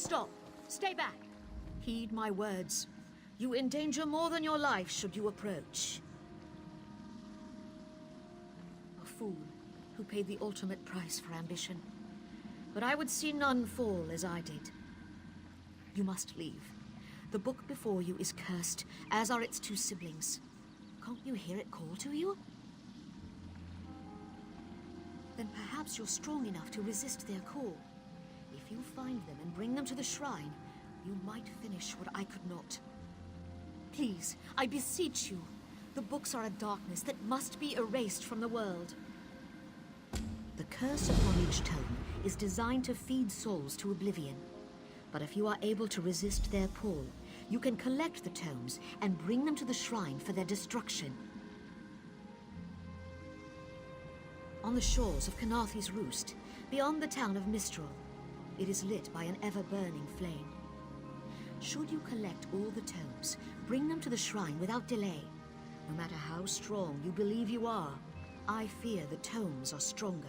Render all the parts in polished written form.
Stop! Stay back! Heed my words. You endanger more than your life should you approach. A fool who paid the ultimate price for ambition. But I would see none fall as I did. You must leave. The book before you is cursed, as are its two siblings. Can't you hear it call to you? Then perhaps you're strong enough to resist their call. If you find them and bring them to the shrine, you might finish what I could not. Please, I beseech you. The books are a darkness that must be erased from the world. The curse upon each tome is designed to feed souls to oblivion. But if you are able to resist their pull, you can collect the tomes and bring them to the shrine for their destruction. On the shores of Canarthi's Roost, beyond the town of Mistral, it is lit by an ever-burning flame. Should you collect all the tomes, bring them to the shrine without delay. No matter how strong you believe you are, I fear the tomes are stronger.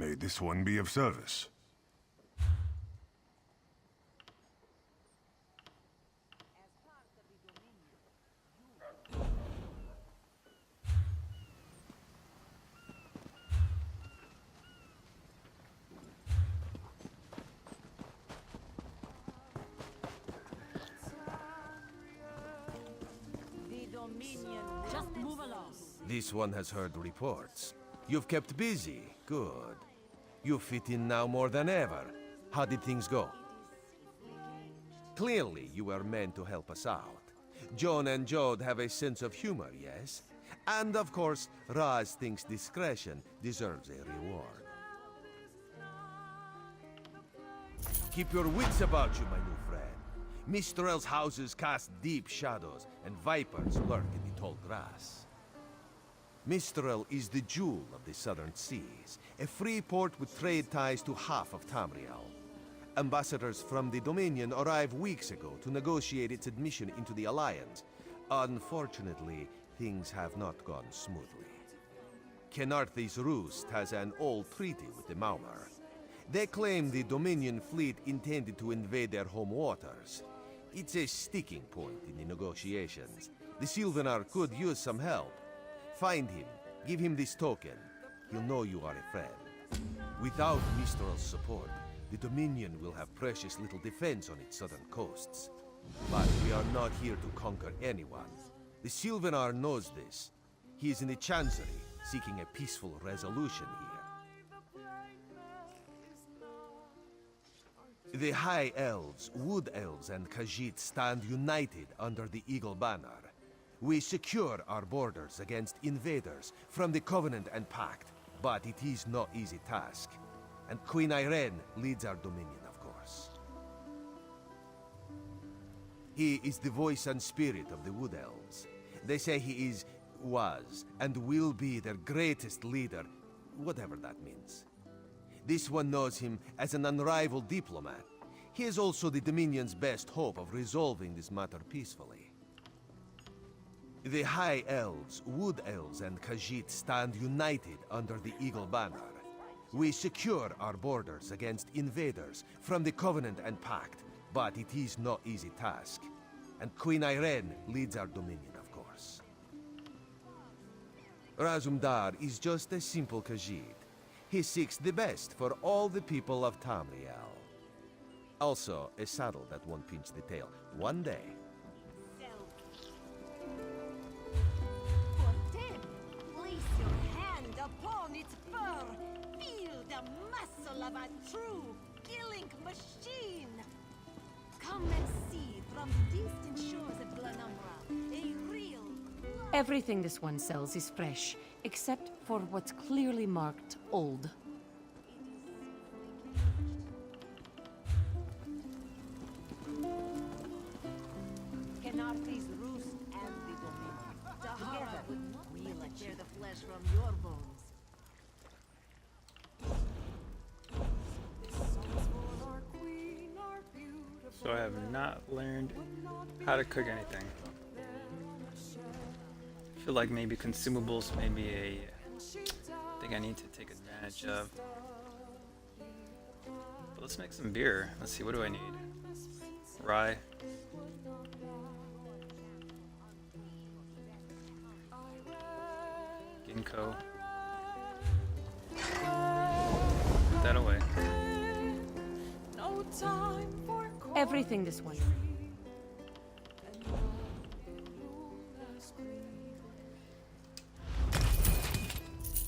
May this one be of service. Just move along. This one has heard reports. You've kept busy. Good. You fit in now more than ever. How did things go? Clearly, you were meant to help us out. Joan and Jode have a sense of humor, yes? And of course, Raz thinks discretion deserves a reward. Keep your wits about you, my new friend. Mistral's houses cast deep shadows, and vipers lurk in the tall grass. Mistral is the jewel of the southern seas, a free port with trade ties to half of Tamriel. Ambassadors from the Dominion arrived weeks ago to negotiate its admission into the Alliance. Unfortunately, things have not gone smoothly. Canarthi's Roost has an old treaty with the Maumar. They claim the Dominion fleet intended to invade their home waters. It's a sticking point in the negotiations. The Sylvanar could use some help. Find him, give him this token. He'll know you are a friend. Without Mistral's support, the Dominion will have precious little defense on its southern coasts. But we are not here to conquer anyone. The Sylvanar knows this. He is in the Chancery, seeking a peaceful resolution here. The High Elves, Wood Elves, and Khajiit stand united under the Eagle Banner. We secure our borders against invaders from the Covenant and Pact, but it is no easy task. And Queen Irene leads our dominion, of course. He is the voice and spirit of the Wood Elves. They say he was, and will be their greatest leader, whatever that means. This one knows him as an unrivaled diplomat. He is also the Dominion's best hope of resolving this matter peacefully. The High Elves, Wood Elves, and Khajiit stand united under the Eagle Banner. We secure our borders against invaders from the Covenant and Pact, but it is no easy task. And Queen Irene leads our Dominion, of course. Razumdar is just a simple Khajiit. He seeks the best for all the people of Tamriel. Also, a saddle that won't pinch the tail. One day. For them, place your hand upon its fur. Feel the muscle of a true killing machine. Come and see from the distant shores of Glenumbra a real. Everything this one sells is fresh, except for what's clearly marked old. Kenarthi's roost and the Dominion. Together, we'll tear the flesh from your bones. So I have not learned how to cook anything. I feel like maybe consumables may be a thing I need to take advantage of. But let's make some beer. Let's see, what do I need? Rye. Ginkgo. Put that away. Everything this one.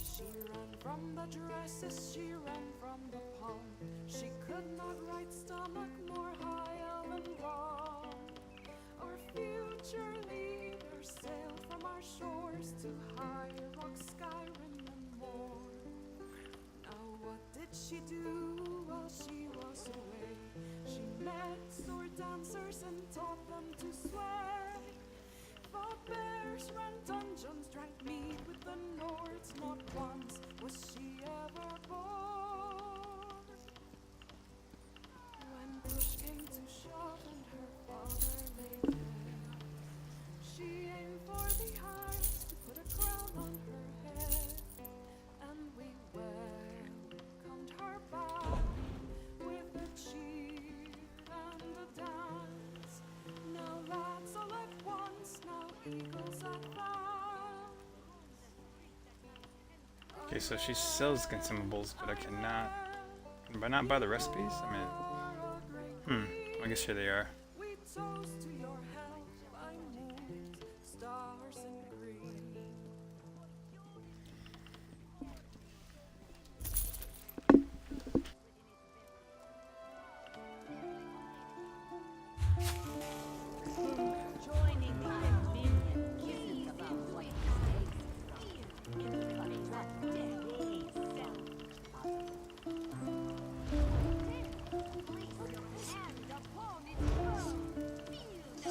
She ran from the dresses, she ran from the pond. She could not right stomach nor high and wrong. Our future leaders sailed from our shores to high rock, Skyrim and more. Now what did she do while she was away? She met sword dancers and taught them to swear. Fought bears, ran dungeons, drank mead with the Nords. Not once was she ever bored. When push came to shove and her father lay dead, she aimed for the heights to put a crown on her head. And we welcomed her back with a cheer and a dance. Now lads all at once, now eagles at last. Okay, so she sells consumables, but I cannot. Can I not buy the recipes? I mean, I guess here they are. We toast to your health by moons, stars and green. Joining the Dominion isn't about what stays here. It's about what days sell. Place your hand upon its throne. Feel the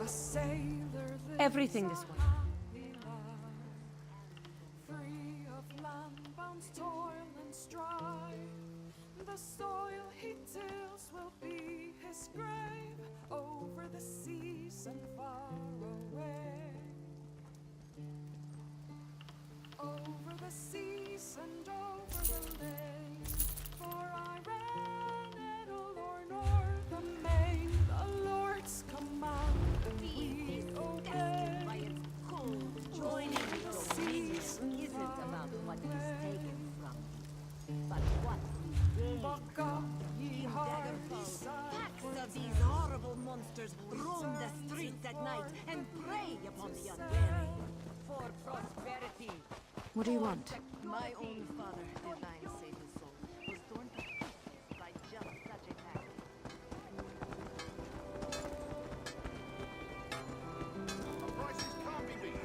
a sailor lives Everything this a one. happy life, free of land-bound's toil and strife. The soil he tills will be his grave, over the seas and far away. Over the seas and over the lake, for I ran or north and main, the Lord's command and we obey. By its cold, joining with dominion isn't about what is taken from you, but what we gain. Buck up, ye hardy Packs of these horrible monsters roam the streets at night and prey upon the unwary. For prosperity. What do you want? My own father, divine save his soul, was torn to pieces by just such a tactic. The prices can't be beat.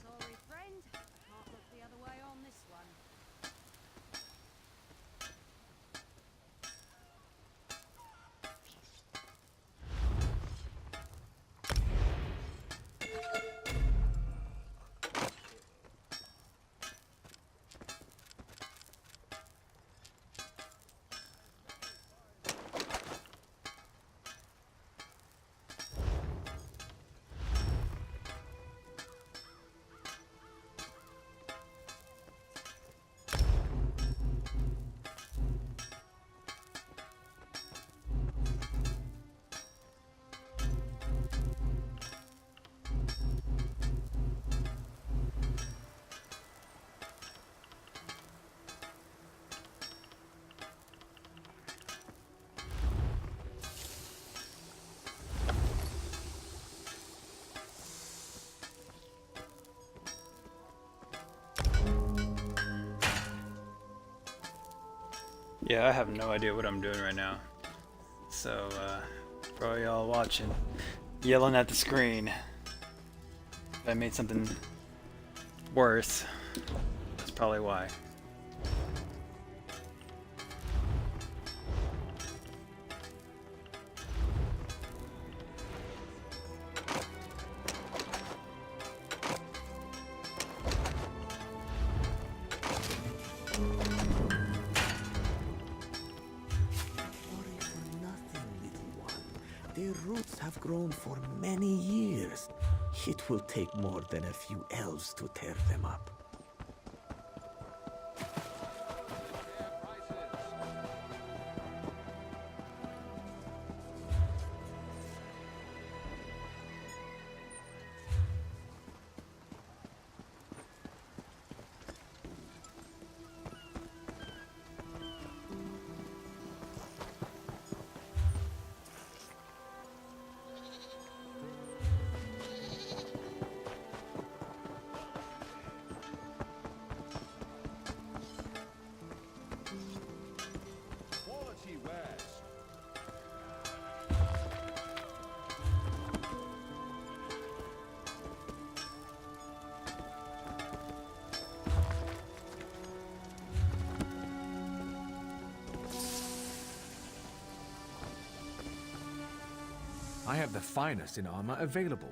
Sorry, friend. Can't look the other way on this one. Yeah, I have no idea what I'm doing right now. So, probably y'all watching, yelling at the screen. If I made something worse, that's probably why. Worry for nothing, little one. Their roots have grown for many years. It will take more than a few elves to tear them up. I have the finest in armor available.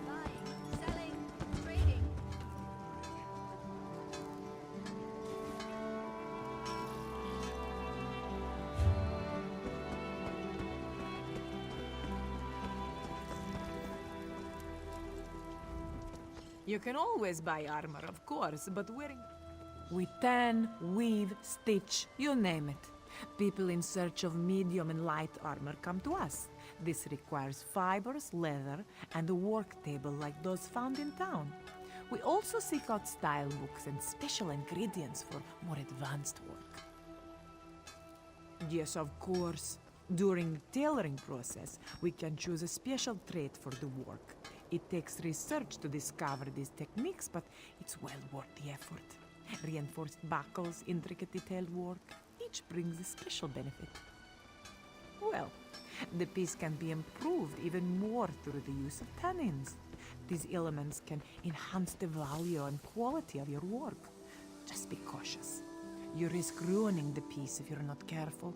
Buying, selling, trading. You can always buy armor, of course, but wearing... We tan, weave, stitch, you name it. People in search of medium and light armor come to us. This requires fibers, leather, and a work table like those found in town. We also seek out style books and special ingredients for more advanced work. Yes, of course. During the tailoring process, we can choose a special trait for the work. It takes research to discover these techniques, but it's well worth the effort. Reinforced buckles, intricate detailed work, each brings a special benefit. Well, the piece can be improved even more through the use of tannins. These elements can enhance the value and quality of your work. Just be cautious. You risk ruining the piece if you're not careful.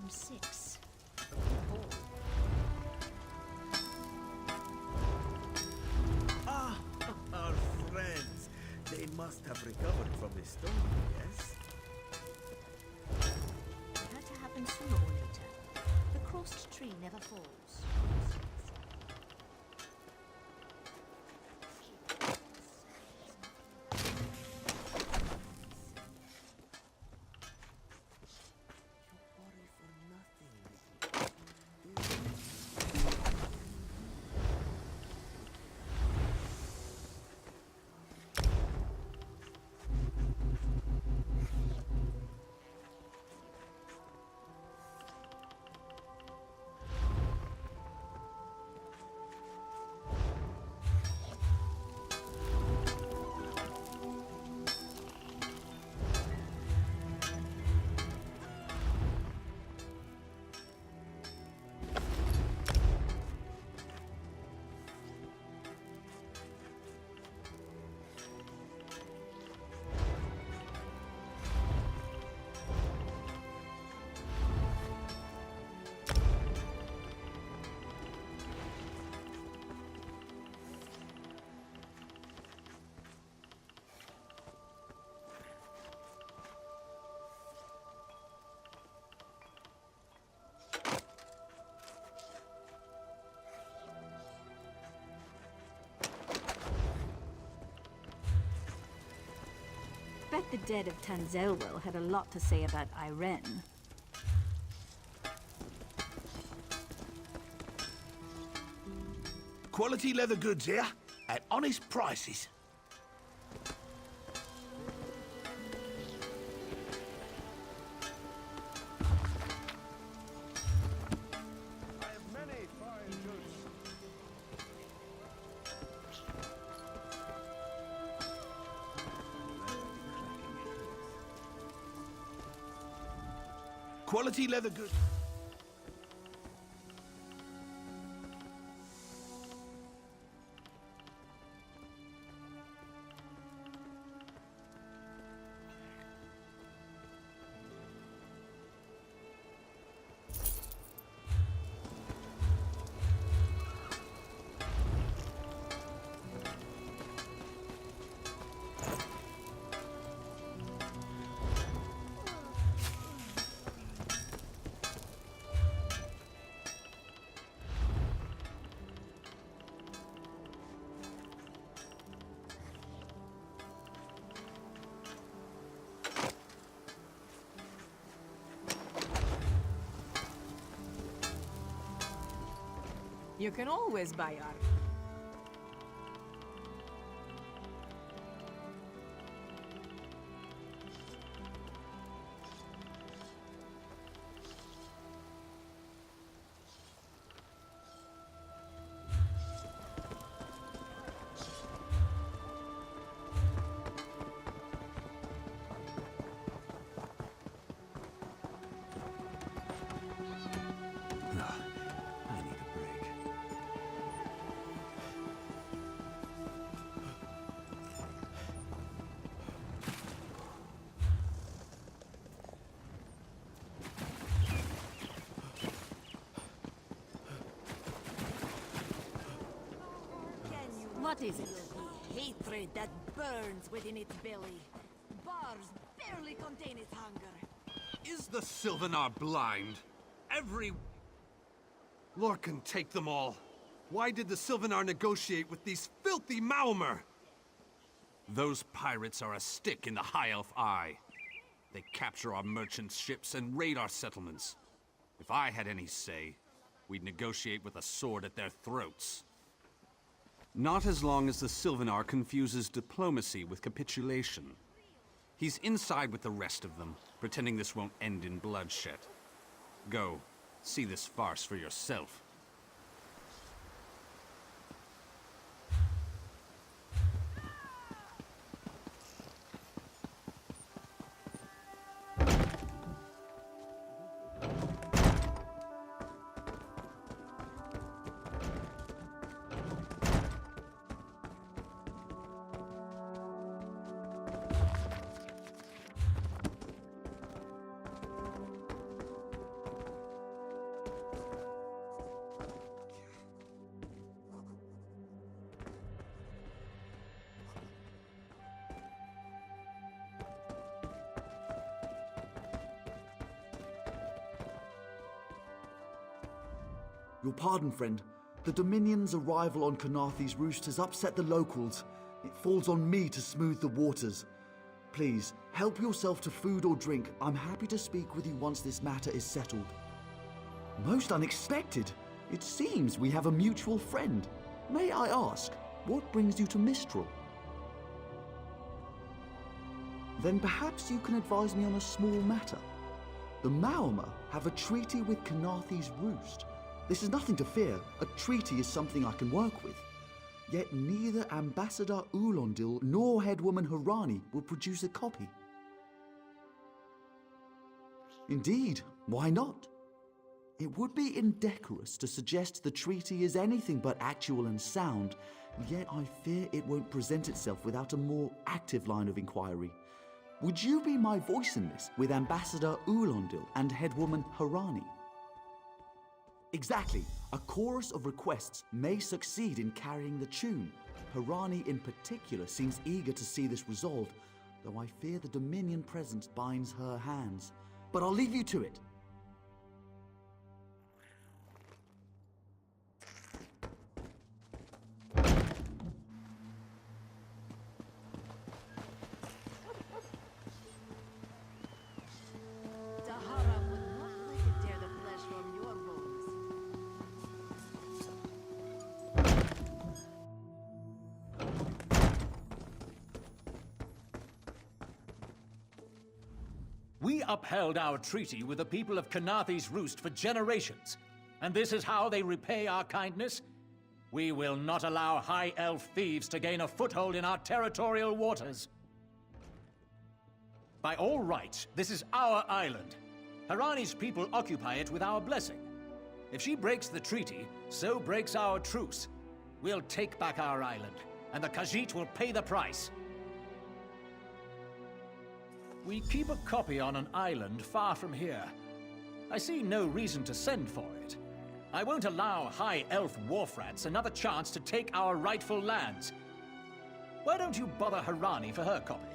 Six. Ah, our friends. They must have recovered from the storm, yes? It had to happen sooner or later. The crossed tree never falls. Bet the dead of Tanzelwell had a lot to say about Irene. Quality leather goods here at honest prices. I have many fine goods. Quality leather goods. You can always buy art. I need a break. What is it? Hatred that burns within its belly. Bars barely contain its hunger. Is the Sylvanar blind? Lorcan, take them all. Why did the Sylvanar negotiate with these filthy Maomer? Those pirates are a stick in the High Elf eye. They capture our merchant ships and raid our settlements. If I had any say, we'd negotiate with a sword at their throats. Not as long as the Sylvanar confuses diplomacy with capitulation. He's inside with the rest of them, pretending this won't end in bloodshed. Go, see this farce for yourself. Your pardon, friend. The Dominion's arrival on Canarthi's roost has upset the locals. It falls on me to smooth the waters. Please, help yourself to food or drink. I'm happy to speak with you once this matter is settled. Most unexpected. It seems we have a mutual friend. May I ask, what brings you to Mistral? Then perhaps you can advise me on a small matter. The Maomer have a treaty with Canarthi's roost. This is nothing to fear. A treaty is something I can work with. Yet neither Ambassador Ulondil nor Headwoman Harani will produce a copy. Indeed, why not? It would be indecorous to suggest the treaty is anything but actual and sound, yet I fear it won't present itself without a more active line of inquiry. Would you be my voice in this with Ambassador Ulondil and Headwoman Harani? Exactly. A chorus of requests may succeed in carrying the tune. Harani in particular seems eager to see this resolved, though I fear the Dominion presence binds her hands. But I'll leave you to it. Tahara would not let it tear the flesh from your bones. We upheld our treaty with the people of Canarthi's Roost for generations, and this is how they repay our kindness? We will not allow High Elf thieves to gain a foothold in our territorial waters. By all rights, this is our island. Harani's people occupy it with our blessing. If she breaks the treaty, so breaks our truce. We'll take back our island, and the Khajiit will pay the price. We keep a copy on an island far from here. I see no reason to send for it. I won't allow High Elf wharf-rats another chance to take our rightful lands. Why don't you bother Harani for her copy?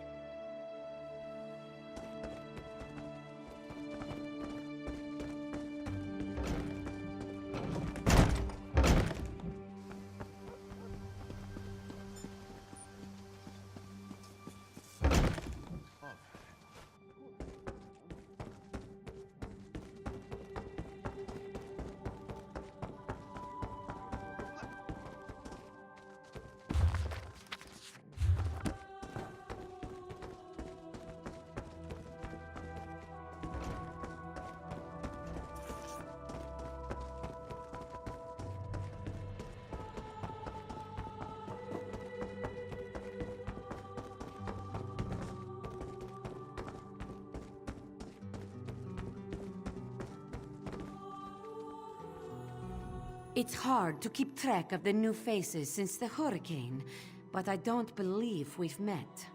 It's hard to keep track of the new faces since the hurricane, but I don't believe we've met.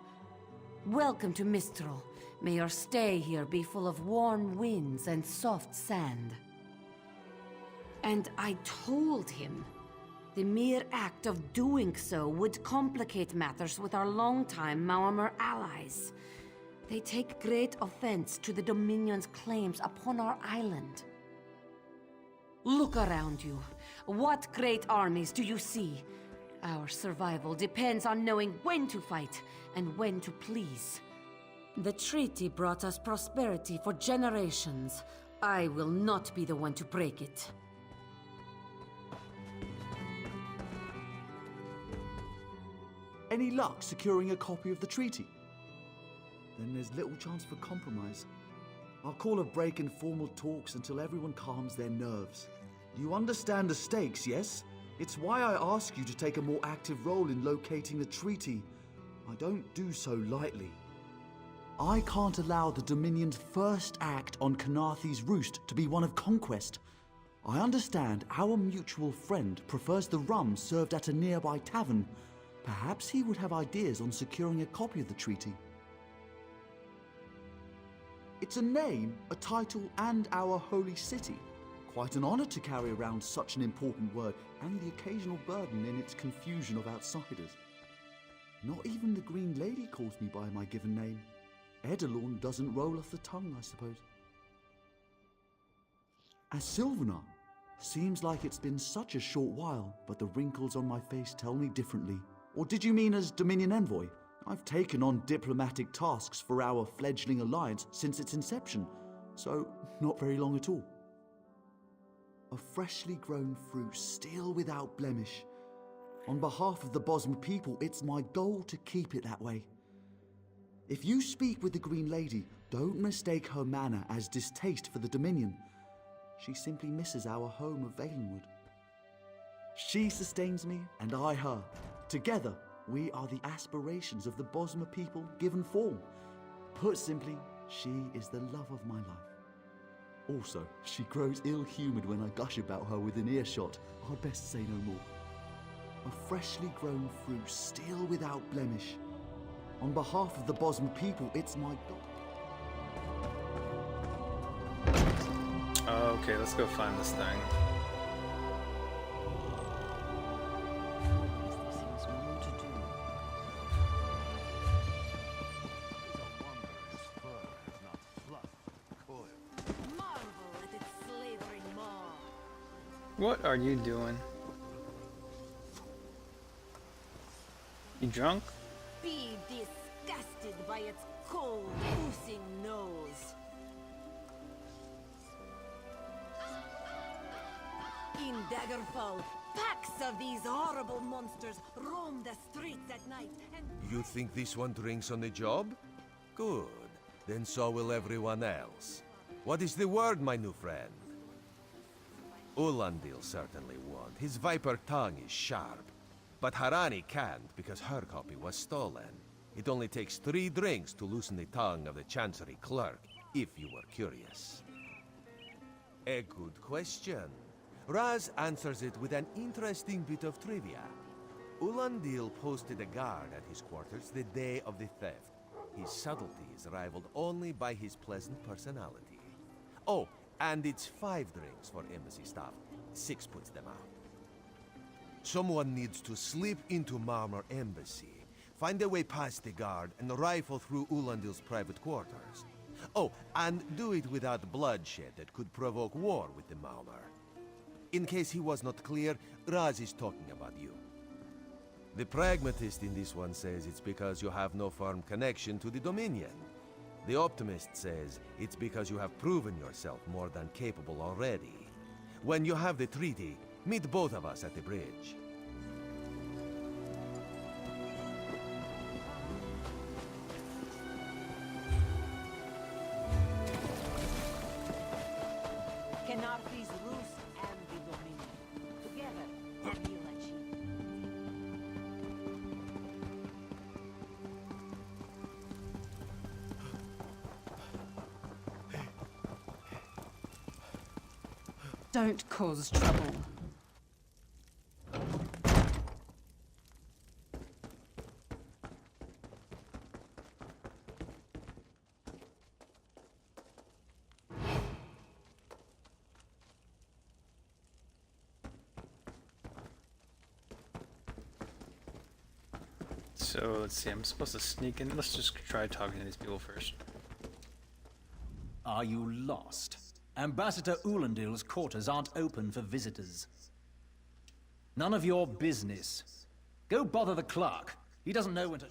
Welcome to Mistral. May your stay here be full of warm winds and soft sand. And I told him the mere act of doing so would complicate matters with our longtime Maormer allies. They take great offense to the Dominion's claims upon our island. Look around you. What great armies do you see? Our survival depends on knowing when to fight and when to please. The treaty brought us prosperity for generations. I will not be the one to break it. Any luck securing a copy of the treaty? Then there's little chance for compromise. I'll call a break in formal talks until everyone calms their nerves. You understand the stakes, yes? It's why I ask you to take a more active role in locating the treaty. I don't do so lightly. I can't allow the Dominion's first act on Kanaathi's Roost to be one of conquest. I understand our mutual friend prefers the rum served at a nearby tavern. Perhaps he would have ideas on securing a copy of the treaty. It's a name, a title, and our holy city. Quite an honor to carry around such an important word, and the occasional burden in its confusion of outsiders. Not even the Green Lady calls me by my given name. Edelorn doesn't roll off the tongue, I suppose. As Sylvanar, seems like it's been such a short while, but the wrinkles on my face tell me differently. Or did you mean as Dominion Envoy? I've taken on diplomatic tasks for our fledgling alliance since its inception, so not very long at all. A freshly grown fruit, still without blemish. On behalf of the Bosmer people, it's my goal to keep it that way. If you speak with the Green Lady, don't mistake her manner as distaste for the Dominion. She simply misses our home of Valenwood. She sustains me, and I her. Together, we are the aspirations of the Bosmer people given form. Put simply, she is the love of my life. Also, she grows ill-humoured when I gush about her within earshot. I'd best say no more. A freshly grown fruit, still without blemish. On behalf of the Bosmer people, it's my goal. Okay, let's go find this thing. What are you doing? You drunk? Be disgusted by its cold, oozing nose. In Daggerfall, packs of these horrible monsters roam the streets at night and... You think this one drinks on the job? Good. Then so will everyone else. What is the word, my new friend? Ulandil certainly won't. His viper tongue is sharp. But Harani can't because her copy was stolen. It only takes 3 drinks to loosen the tongue of the Chancery clerk, if you were curious. A good question. Raz answers it with an interesting bit of trivia. Ulandil posted a guard at his quarters the day of the theft. His subtlety is rivaled only by his pleasant personality. Oh, and it's 5 drinks for embassy staff. 6 puts them out. Someone needs to slip into Marmor Embassy, find a way past the guard, and rifle through Ulandil's private quarters. Oh, and do it without bloodshed that could provoke war with the Marmor. In case he was not clear, Raz is talking about you. The pragmatist in this one says it's because you have no firm connection to the Dominion. The optimist says it's because you have proven yourself more than capable already. When you have the treaty, meet both of us at the bridge. Kenarthi's Roost and the Dominion. Together, we'll achieve. Don't cause trouble. So let's see, I'm supposed to sneak in. Let's just try talking to these people first. Are you lost? Ambassador Ulandil's quarters aren't open for visitors. None of your business. Go bother the clerk. He doesn't know when to...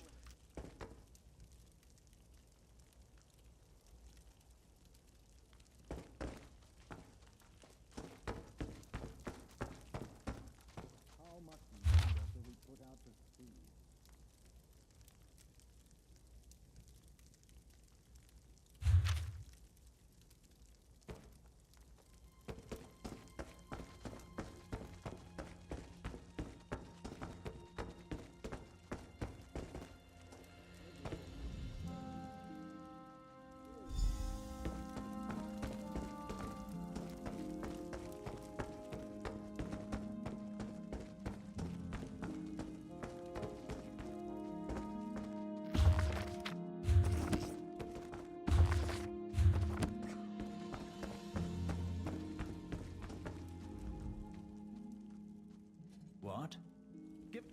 What? Give...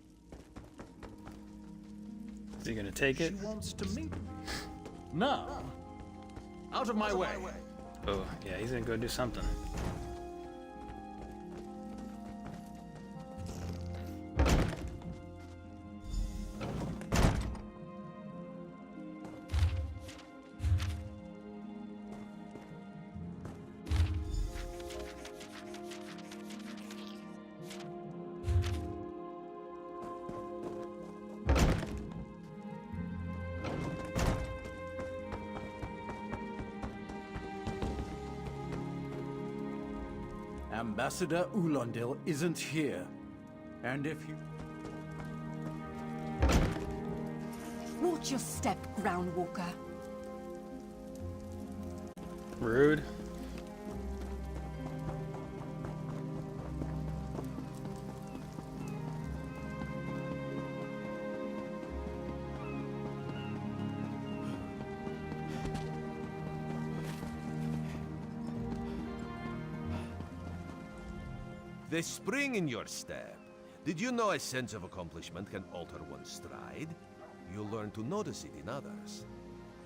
Is he gonna take it? She wants to meet me. No. Out of my way. Oh, yeah, he's gonna go do something. Ambassador Ulandil isn't here. And if you... Watch your step, Groundwalker. Rude. The spring in your step. Did you know a sense of accomplishment can alter one's stride? You'll learn to notice it in others.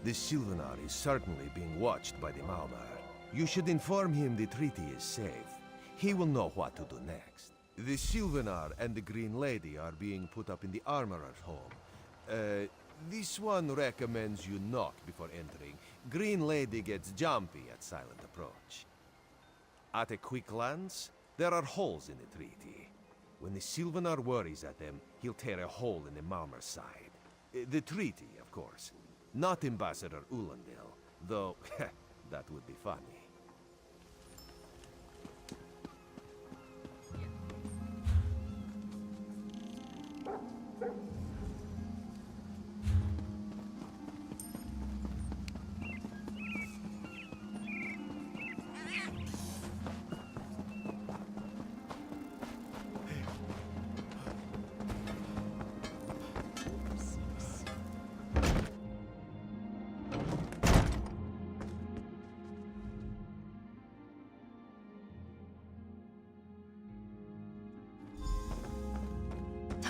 The Sylvanar is certainly being watched by the Malmar. You should inform him the treaty is safe. He will know what to do next. The Sylvanar and the Green Lady are being put up in the Armorer's home. This one recommends you knock before entering. Green Lady gets jumpy at silent approach. At a quick glance, there are holes in the treaty. When the Sylvanar worries at them, he'll tear a hole in the Malmar's side. The treaty, of course. Not Ambassador Ulandil, though that would be funny.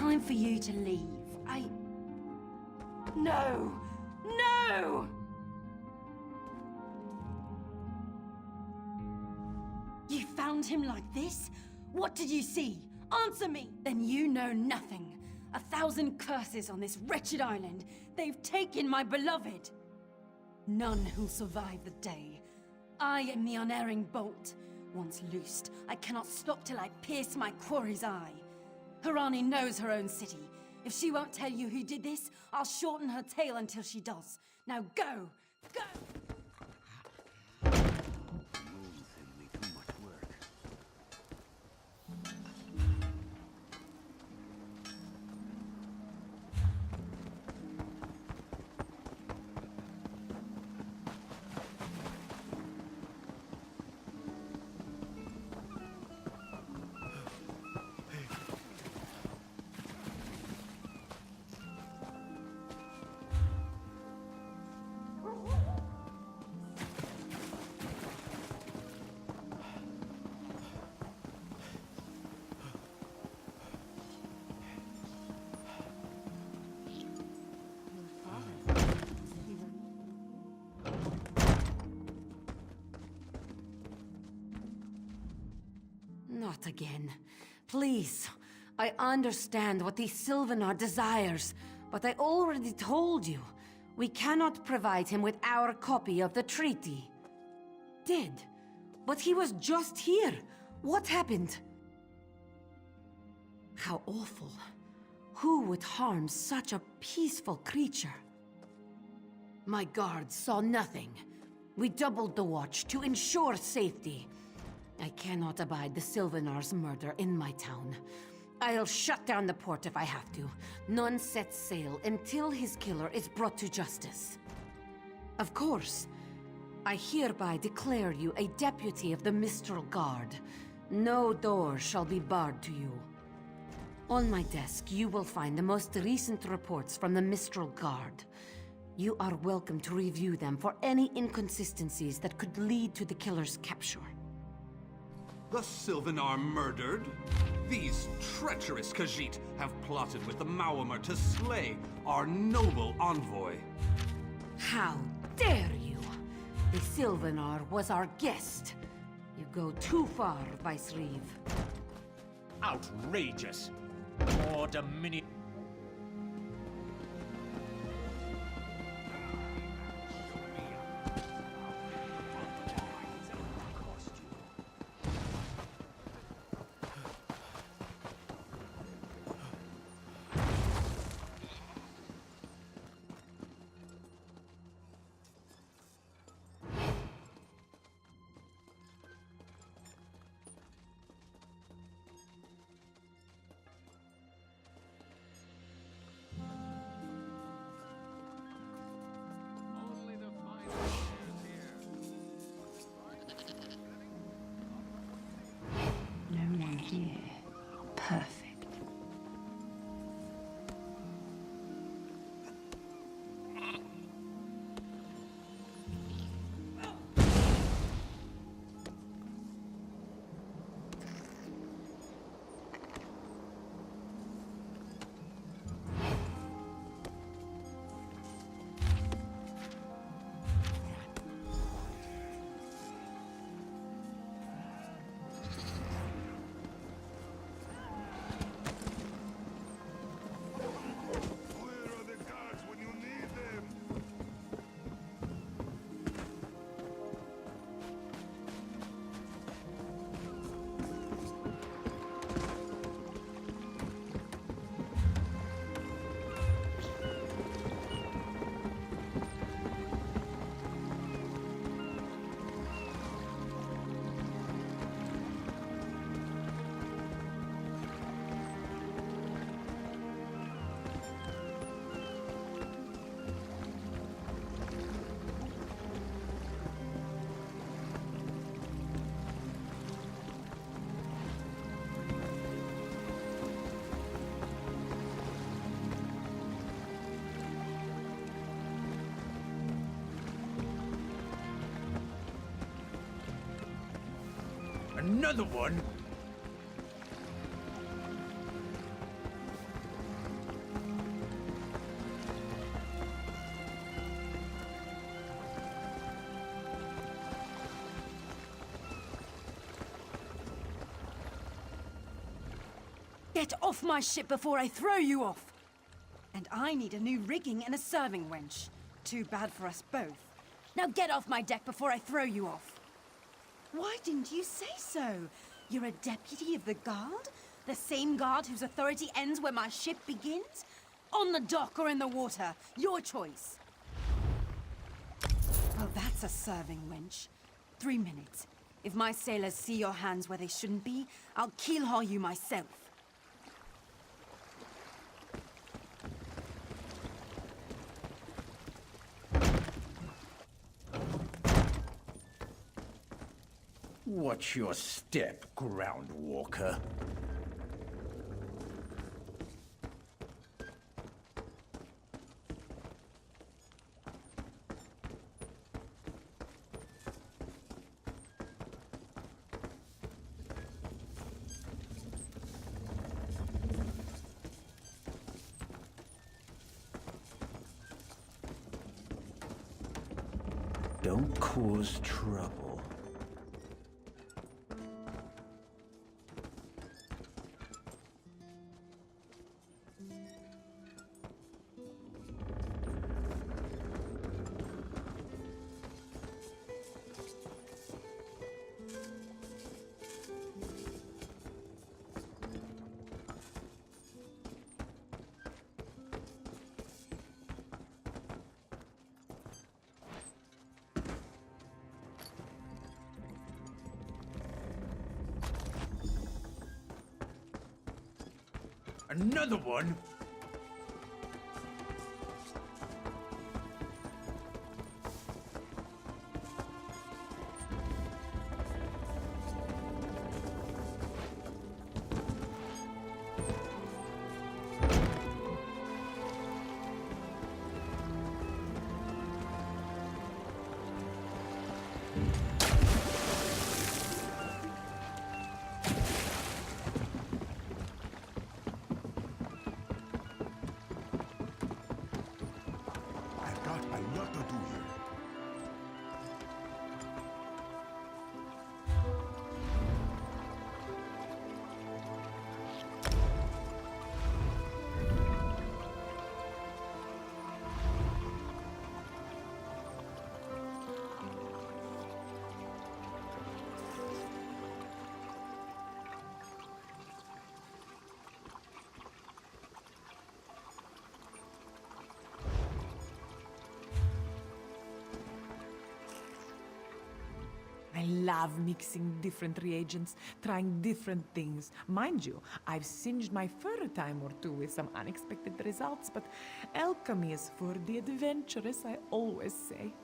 time for you to leave. No! No! You found him like this? What did you see? Answer me! Then you know nothing. 1,000 curses on this wretched island. They've taken my beloved. None who'll survive the day. I am the unerring bolt. Once loosed, I cannot stop till I pierce my quarry's eye. Harani knows her own city. If she won't tell you who did this, I'll shorten her tail until she does. Now go! Go! Not again. Please. I understand what the Sylvanar desires, but I already told you. We cannot provide him with our copy of the treaty. Did? But he was just here. What happened? How awful. Who would harm such a peaceful creature? My guards saw nothing. We doubled the watch to ensure safety. I cannot abide the Sylvanar's murder in my town. I'll shut down the port if I have to. None sets sail until his killer is brought to justice. Of course, I hereby declare you a deputy of the Mistral Guard. No door shall be barred to you. On my desk, you will find the most recent reports from the Mistral Guard. You are welcome to review them for any inconsistencies that could lead to the killer's capture. The Sylvanar murdered? These treacherous Khajiit have plotted with the Maormer to slay our noble envoy. How dare you! The Sylvanar was our guest. You go too far, Vice Reeve. Outrageous! More Dominion... No one here. Perfect. Another one? Get off my ship before I throw you off! And I need a new rigging and a serving wench. Too bad for us both. Now get off my deck before I throw you off! Why didn't you say so? You're a deputy of the guard? The same guard whose authority ends where my ship begins? On the dock or in the water, your choice. Well, that's a serving wench. 3 minutes. If my sailors see your hands where they shouldn't be, I'll keel-haul you myself. Watch your step, groundwalker. Don't cause trouble. Another one? I love mixing different reagents, trying different things. Mind you, I've singed my fur a time or two with some unexpected results, but alchemy is for the adventurous, I always say.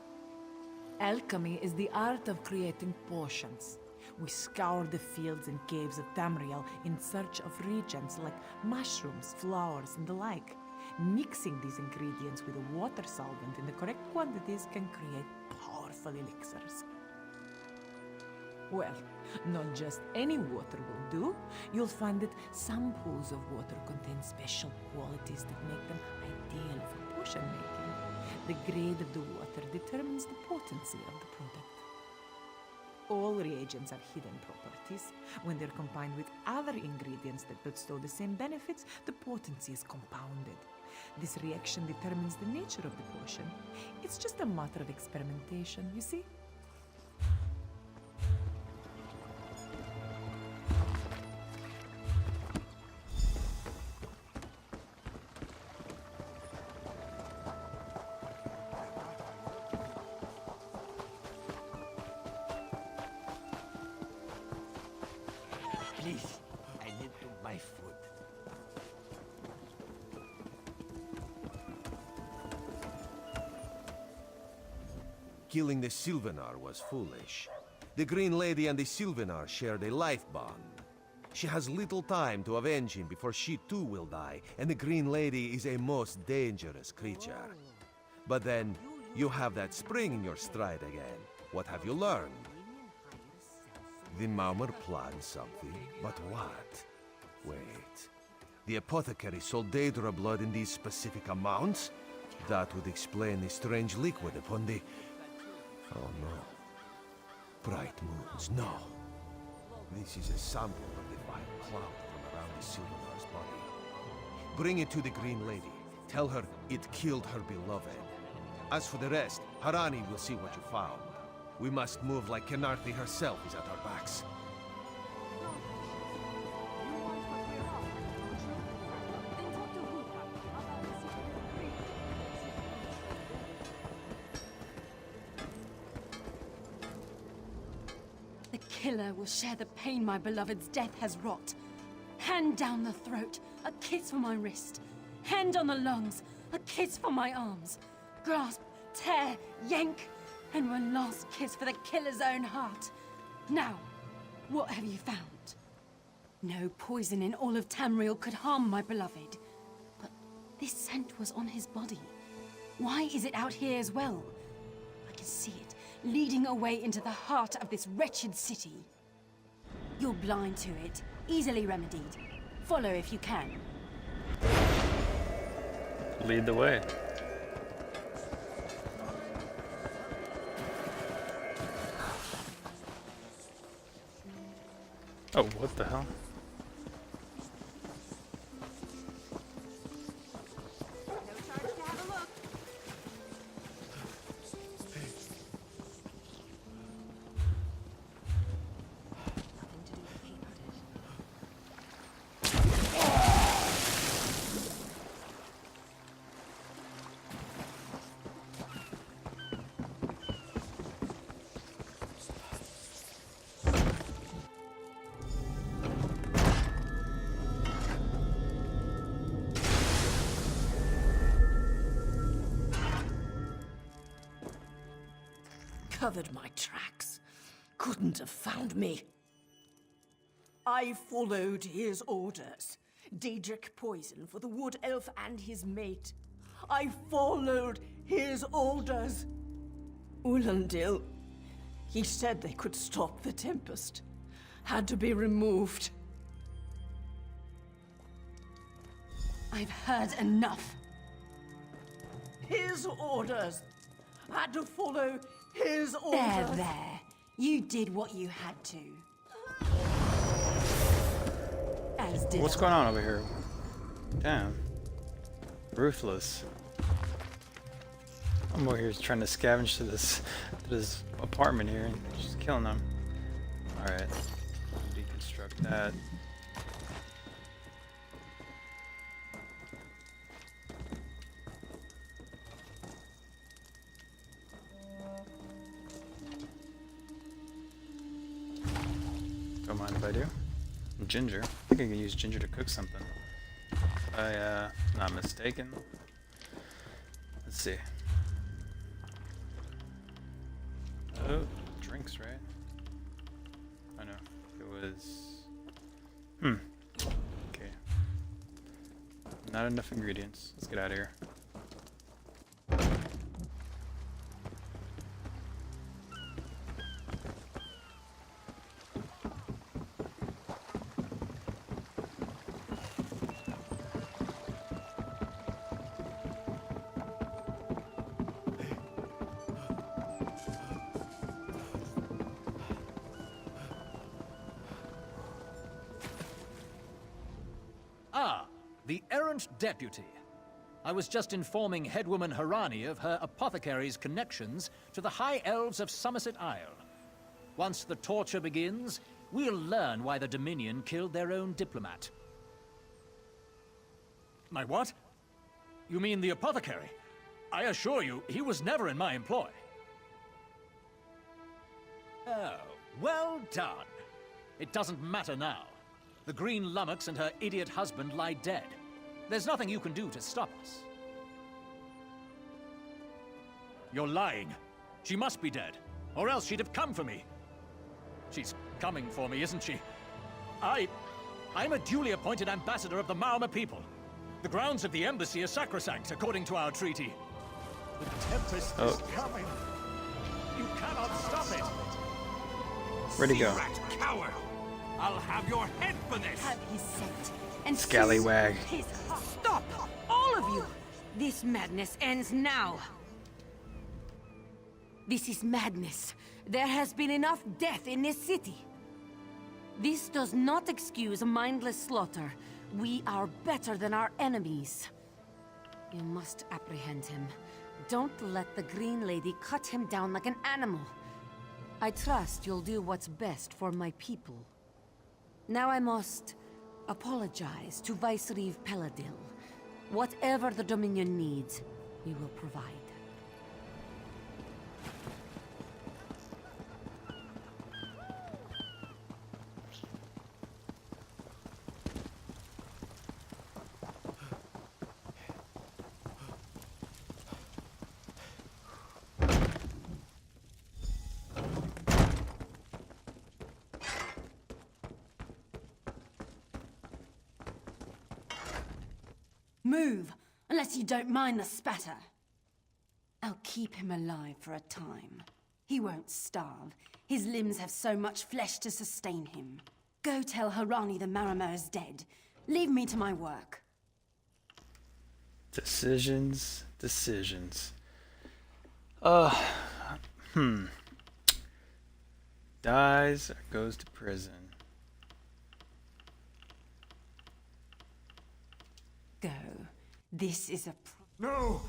Alchemy is the art of creating potions. We scour the fields and caves of Tamriel in search of reagents like mushrooms, flowers, and the like. Mixing these ingredients with a water solvent in the correct quantities can create powerful elixirs. Well, not just any water will do. You'll find that some pools of water contain special qualities that make them ideal for potion making. The grade of the water determines the potency of the product. All reagents have hidden properties. When they're combined with other ingredients that bestow the same benefits, the potency is compounded. This reaction determines the nature of the potion. It's just a matter of experimentation, you see? Please, I need to buy food. Killing the Sylvanar was foolish. The Green Lady and the Sylvanar shared a life bond. She has little time to avenge him before she too will die, and the Green Lady is a most dangerous creature. But then, you have that spring in your stride again. What have you learned? The Maumar planned something, but what? Wait. The apothecary sold Daedra blood in these specific amounts? That would explain the strange liquid upon the... Oh no. Bright moons, no. This is a sample of the vile cloud from around the Sylvanar's bring it to the Green Lady. Tell her it killed her beloved. As for the rest, Harani will see what you found. We must move like Kenarthi herself is at our backs. The killer will share the pain my beloved's death has wrought. Hand down the throat, a kiss for my wrist. Hand on the lungs, a kiss for my arms. Grasp, tear, yank, and one last kiss for the killer's own heart. Now, what have you found? No poison in all of Tamriel could harm my beloved. But this scent was on his body. Why is it out here as well? I can see it, leading away into the heart of this wretched city. You're blind to it, easily remedied. Follow if you can. Lead the way. Oh, what the hell? Covered my tracks. Couldn't have found me. I followed his orders. Daedric poison for the wood elf and his mate. I followed his orders. Ulandil, he said they could stop the Tempest. Had to be removed. I've heard enough. His orders. Had to follow his orders. There. You did what you had to. As did What's going on over here? Damn. Ruthless. I'm over here trying to scavenge to this apartment here and just killing them. Alright. Deconstruct that. Don't mind if I do. Ginger. I think I can use ginger to cook something. If I'm not mistaken. Let's see. Oh, drinks, right? I know. It was... Okay. Not enough ingredients. Let's get out of here. Ah, the errant deputy. I was just informing headwoman Harani of her apothecary's connections to the High Elves of Somerset Isle. Once the torture begins, we'll learn why the Dominion killed their own diplomat. My what? You mean the apothecary? I assure you, he was never in my employ. Oh, well done. It doesn't matter now. The Green Lummox and her idiot husband lie dead. There's nothing you can do to stop us. You're lying. She must be dead, or else she'd have come for me. She's coming for me, isn't she? I'm a duly appointed ambassador of the Mauma people. The grounds of the embassy are sacrosanct, according to our treaty. The Tempest is coming. You cannot stop it. Where'd he go? Coward! I'll have your head for this! Have his scent and Scallywag. his heart. Stop! All of you! This madness ends now. This is madness. There has been enough death in this city. This does not excuse mindless slaughter. We are better than our enemies. You must apprehend him. Don't let the Green Lady cut him down like an animal. I trust you'll do what's best for my people. Now I must apologize to Vicereeve Peladil. Whatever the Dominion needs, we will provide. Move, unless you don't mind the spatter. I'll keep him alive for a time. He won't starve. His limbs have so much flesh to sustain him. Go tell Harani the Marama is dead. Leave me to my work. Decisions, decisions. Dies or goes to prison. Go. This is a... No!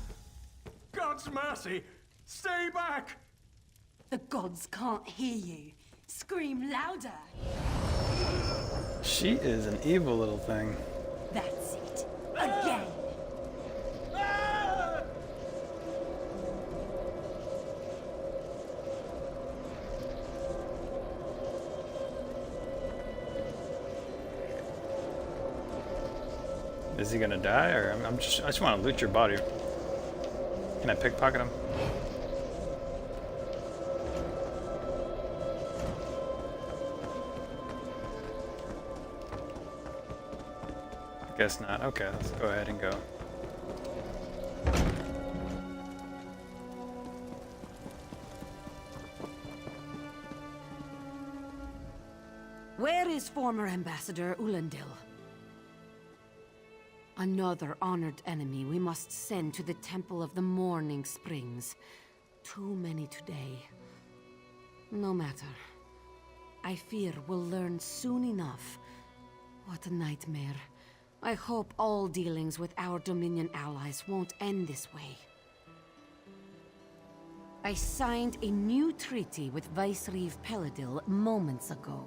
God's mercy! Stay back! The gods can't hear you. Scream louder! She is an evil little thing. That's it. Again! Is he gonna die, or I just want to loot your body. Can I pickpocket him? Guess not. Okay, let's go ahead and go. Where is former Ambassador Ulandil? Another honored enemy we must send to the Temple of the Morning Springs. Too many today. No matter. I fear we'll learn soon enough. What a nightmare. I hope all dealings with our Dominion allies won't end this way. I signed a new treaty with Vicereeve Peladil moments ago.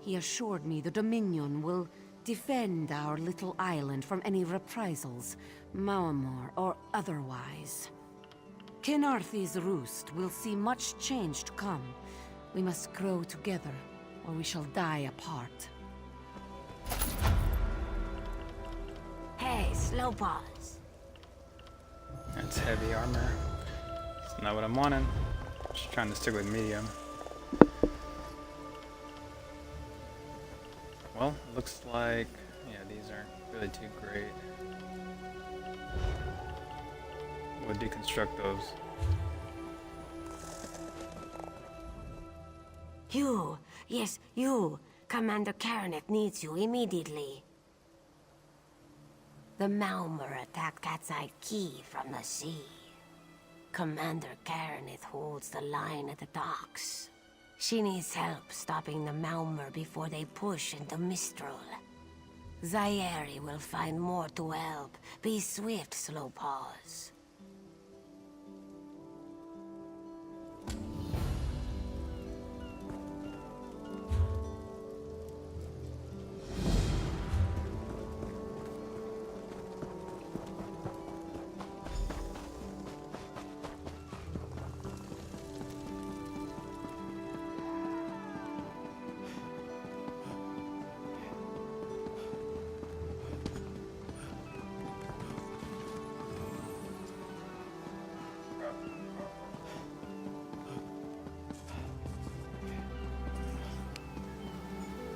He assured me the Dominion will defend our little island from any reprisals, Maamor or otherwise. Kenarthi's roost will see much change to come. We must grow together, or we shall die apart. Hey, slow paws. That's heavy armor. It's not what I'm wanting. Just trying to stick with medium. Well, looks like, yeah, these aren't really too great. We'll deconstruct those. You! Yes, you! Commander Karanet needs you immediately. The Maumur attacked Cat's Eye Key from the sea. Commander Karanet holds the line at the docks. She needs help stopping the Maumur before they push into Mistral. Zairi will find more to help. Be swift, Slowpaws.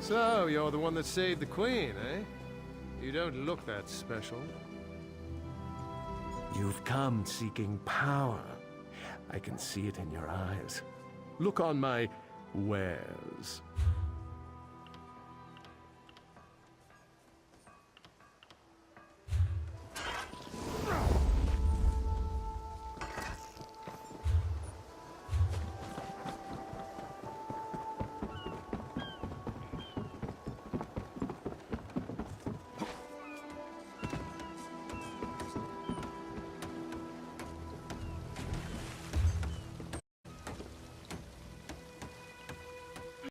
So, you're the one that saved the Queen, eh? You don't look that special. You've come seeking power. I can see it in your eyes. Look on my wares.